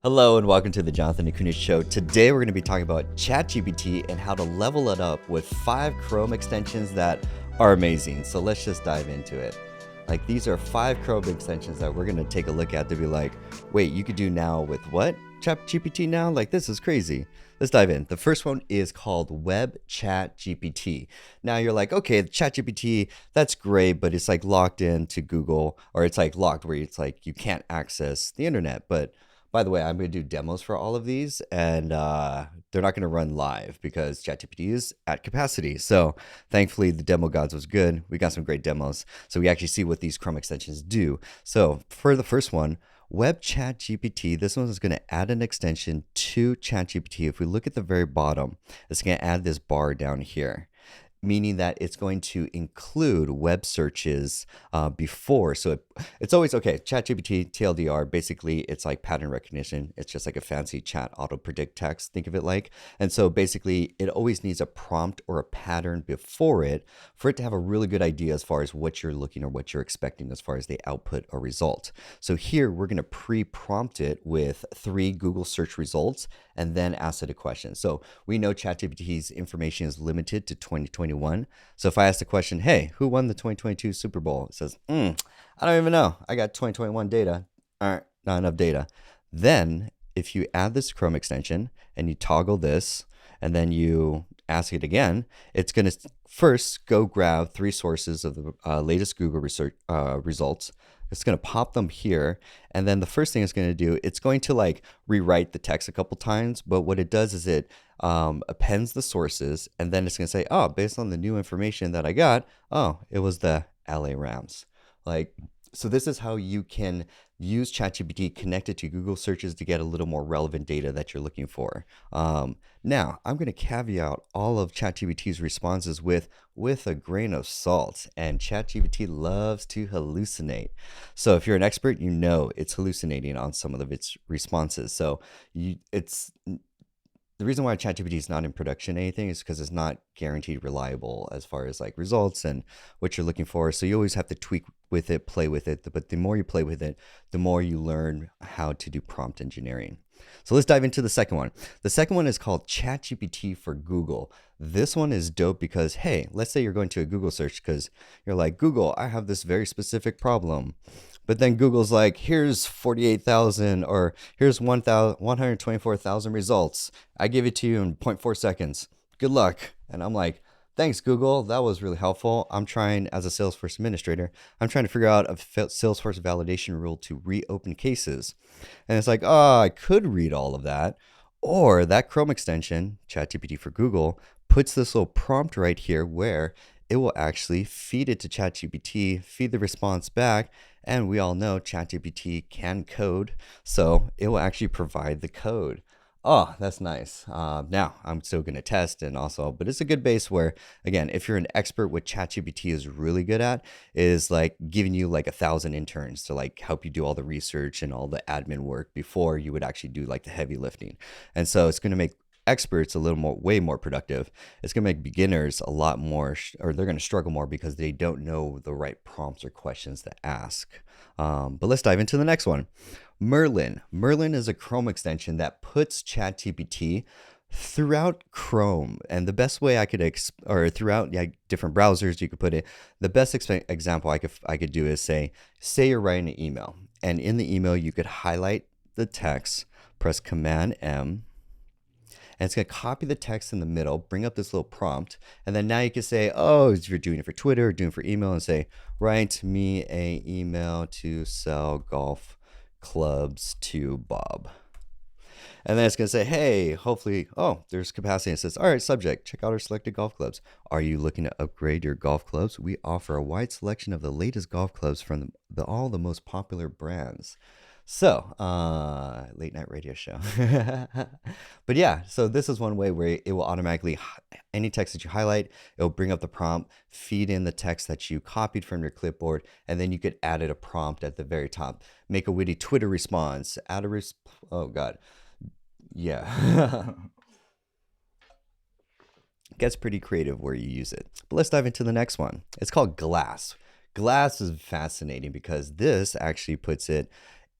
Hello and welcome to the Jonathan Acuna Show. Today we're going to be talking about ChatGPT and how to level it up with 5 Chrome extensions that are amazing. So let's just dive into it. Like, these are 5 Chrome extensions that we're going to take a look at to be like, wait, you could do now with what? ChatGPT now? Like, this is crazy. Let's dive in. The first one is called Web Chat GPT. Now you're like, okay, ChatGPT, that's great, but it's like locked into Google, or it's like locked where it's like you can't access the internet. But by the way, I'm going to do demos for all of these, and they're not going to run live because ChatGPT is at capacity. So thankfully, the demo gods was good. We got some great demos. So we actually see what these Chrome extensions do. So for the first one, Web Chat GPT, this one is going to add an extension to ChatGPT. If we look at the very bottom, it's going to add this bar down here, meaning that it's going to include web searches before. So it's always, okay, ChatGPT, TLDR, basically it's like pattern recognition. It's just like a fancy chat auto predict text, think of it like. And so basically it always needs a prompt or a pattern before it for it to have a really good idea as far as what you're looking or what you're expecting as far as the output or result. So here we're going to pre-prompt it with 3 Google search results and then ask it a question. So we know ChatGPT's information is limited to 2021. So if I ask the question, hey, who won the 2022 Super Bowl? It says, I don't even know. I got 2021 data. Not enough data. Then if you add this Chrome extension and you toggle this and then you ask it again, it's going to first go grab 3 sources of the latest Google research results. It's going to pop them here. And then the first thing it's going to do, it's going to like rewrite the text a couple times. But what it does is it appends the sources. And then it's going to say, oh, based on the new information that I got, oh, it was the LA Rams. Like, so this is how you can use ChatGPT connected to Google searches to get a little more relevant data that you're looking for. Now, I'm going to caveat all of ChatGPT's responses with a grain of salt, and ChatGPT loves to hallucinate. So if you're an expert, you know it's hallucinating on some of its responses. So it's the reason why ChatGPT is not in production or anything is because it's not guaranteed reliable as far as like results and what you're looking for. So you always have to tweak with it, play with it. But the more you play with it, the more you learn how to do prompt engineering. So let's dive into the second one. The second one is called ChatGPT for Google. This one is dope because, hey, let's say you're going to a Google search because you're like, Google, I have this very specific problem. But then Google's like, here's 48,000 or here's 124,000 results. I give it to you in 0.4 seconds. Good luck. And I'm like, thanks, Google. That was really helpful. I'm trying, as a Salesforce administrator, I'm trying to figure out a Salesforce validation rule to reopen cases. And it's like, oh, I could read all of that. Or that Chrome extension, ChatGPT for Google, puts this little prompt right here where it will actually feed it to ChatGPT, feed the response back, and we all know ChatGPT can code, so it will actually provide the code. Oh, that's nice. Now, I'm still going to test and also, but it's a good base where, again, if you're an expert, what ChatGPT is really good at is like giving you like 1,000 interns to like help you do all the research and all the admin work before you would actually do like the heavy lifting. And so it's going to make experts a little more, way more productive. It's going to make beginners a lot more, or they're going to struggle more because they don't know the right prompts or questions to ask. But let's dive into the next one. Merlin. Merlin is a Chrome extension that puts ChatGPT throughout Chrome. And the best way I could, or throughout different browsers, you could put it, the best example I could do is say you're writing an email. And in the email, you could highlight the text, press Command M, and it's going to copy the text in the middle, bring up this little prompt, and then now you can say, oh, if you're doing it for Twitter or doing it for email, and say, write me a email to sell golf clubs to Bob. And then it's going to say, hey, hopefully, oh, there's capacity. And it says, all right, subject, check out our selected golf clubs. Are you looking to upgrade your golf clubs? We offer a wide selection of the latest golf clubs from all the most popular brands. So, late night radio show. But yeah, so this is one way where it will automatically, any text that you highlight, it will bring up the prompt, feed in the text that you copied from your clipboard, and then you could add it a prompt at the very top. Make a witty Twitter response, add a oh God. Yeah. Gets pretty creative where you use it. But let's dive into the next one. It's called Glass. Glass is fascinating because this actually puts it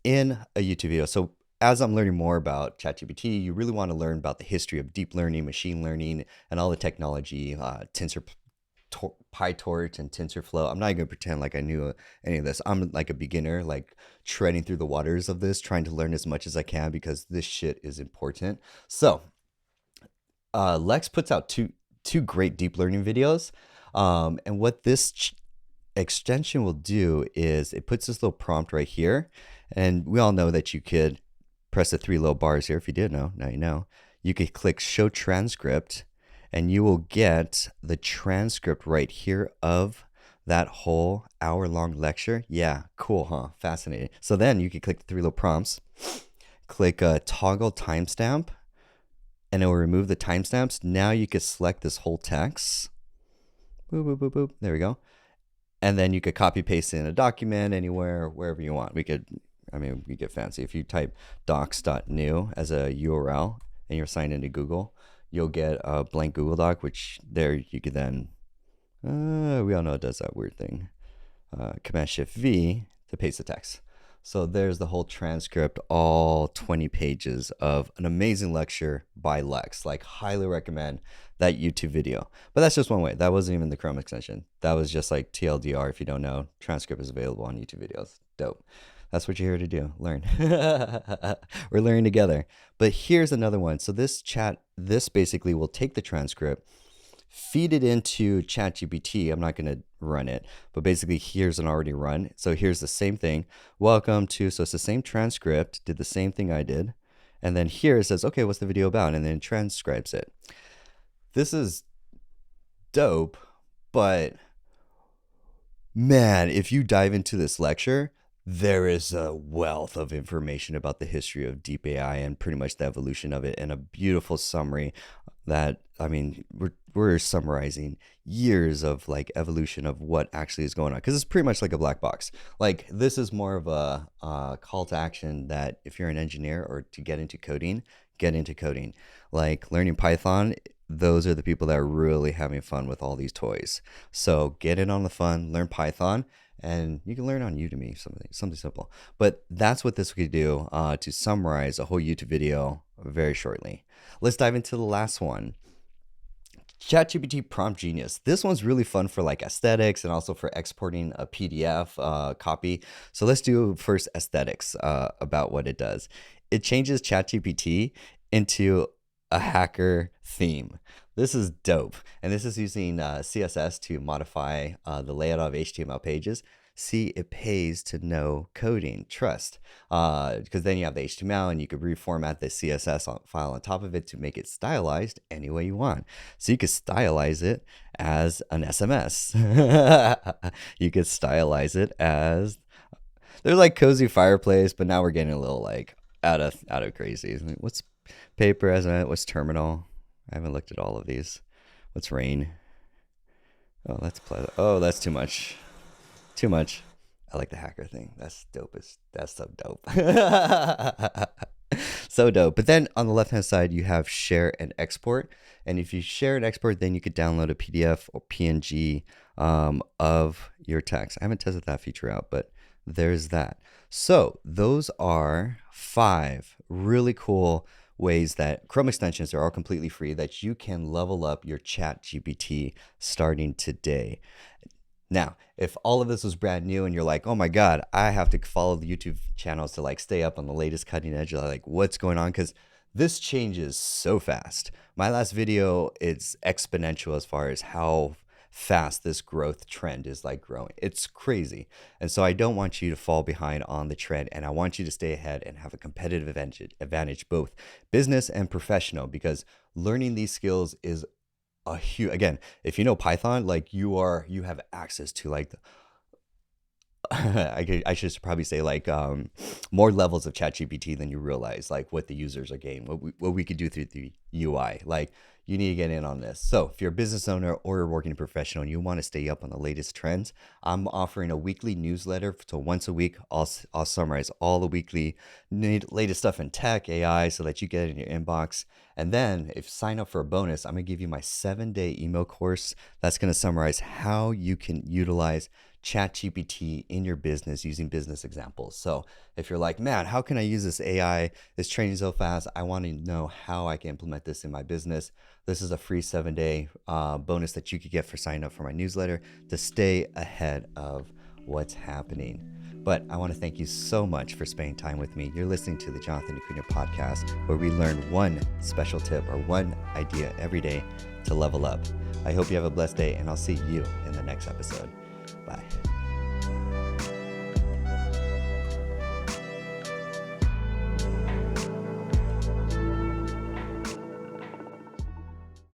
in a YouTube video. So as I'm learning more about ChatGPT, you really want to learn about the history of deep learning, machine learning, and all the technology, PyTorch and TensorFlow. I'm not going to pretend like I knew any of this. I'm like a beginner, like treading through the waters of this, trying to learn as much as I can because this shit is important. So, Lex puts out two great deep learning videos, and what this extension will do is it puts this little prompt right here, and we all know that you could press the three little bars here. If you didn't know, now you know. You could click show transcript, and you will get the transcript right here of that whole hour-long lecture. Yeah, cool, huh? Fascinating. So then you can click the three little prompts, click toggle timestamp, and it will remove the timestamps. Now you could select this whole text. Boop, boop, boop, boop. There we go. And then you could copy paste it in a document anywhere, wherever you want. We get fancy. If you type docs.new as a URL and you're signed into Google, you'll get a blank Google Doc, which there you could then, we all know it does that weird thing. Command Shift V to paste the text. So there's the whole transcript, all 20 pages of an amazing lecture by Lex. Like, highly recommend that YouTube video. But that's just one way. That wasn't even the Chrome extension. That was just like TLDR. If you don't know, transcript is available on YouTube videos. Dope. That's what you're here to do. Learn. We're learning together. But here's another one. So this basically will take the transcript, feed it into ChatGPT. I'm not going to run it, but basically here's an already run. So here's the same thing. Welcome to, so it's the same transcript, did the same thing I did. And then here it says, okay, what's the video about? And then it transcribes it. This is dope, but man, if you dive into this lecture, there is a wealth of information about the history of deep AI and pretty much the evolution of it, and a beautiful summary that, I mean, we're summarizing years of like evolution of what actually is going on, because it's pretty much like a black box. Like, this is more of a call to action that if you're an engineer or to get into coding, get into coding. Like learning Python, those are the people that are really having fun with all these toys. So get in on the fun, learn Python, and you can learn on Udemy, something simple. But that's what this could do to summarize a whole YouTube video very shortly. Let's dive into the last one. ChatGPT Prompt Genius. This one's really fun for like aesthetics and also for exporting a PDF copy. So let's do first aesthetics about what it does. It changes ChatGPT into a hacker theme. This is dope. And this is using CSS to modify the layout of HTML pages. See, it pays to know coding, trust, because then you have the HTML and you could reformat the CSS file on top of it to make it stylized any way you want. So you could stylize it as an SMS. You could stylize it as, there's like cozy fireplace, but now we're getting a little like out of crazy. What's paper as a, what's terminal? I haven't looked at all of these. What's rain? Oh, that's too much. Too much. I like the hacker thing. That's dope. That's so dope. So dope. But then on the left hand side, you have share and export. And if you share and export, then you could download a PDF or PNG of your text. I haven't tested that feature out, but there's that. So those are 5 really cool ways that Chrome extensions are all completely free that you can level up your ChatGPT starting today. Now, if all of this was brand new and you're like, oh my God, I have to follow the YouTube channels to like stay up on the latest cutting edge, like what's going on? Because this changes so fast. My last video, it's exponential as far as how fast this growth trend is like growing. It's crazy. And so I don't want you to fall behind on the trend, and I want you to stay ahead and have a competitive advantage, both business and professional, because learning these skills is a huge, again, if you know Python, like you have access to like I should probably say like more levels of ChatGPT than you realize, like what the users are getting, what we could do through the UI. Like, you need to get in on this. So if you're a business owner or you're working professional and you want to stay up on the latest trends, I'm offering a weekly newsletter. So once a week, I'll summarize all the weekly latest stuff in tech, AI, so that you get it in your inbox. And then if you sign up for a bonus, I'm going to give you my 7-day email course that's going to summarize how you can utilize ChatGPT in your business using business examples. So If you're like, man, how can I use this AI? It's training so fast. I want to know how I can implement this in my business. This is a free 7-day bonus that you could get for signing up for my newsletter to stay ahead of what's happening. But I want to thank you so much for spending time with me. You're listening to the Jonathan Acuna podcast, where we learn one special tip or one idea every day to level up. I hope you have a blessed day, and I'll see you in the next episode. Bye.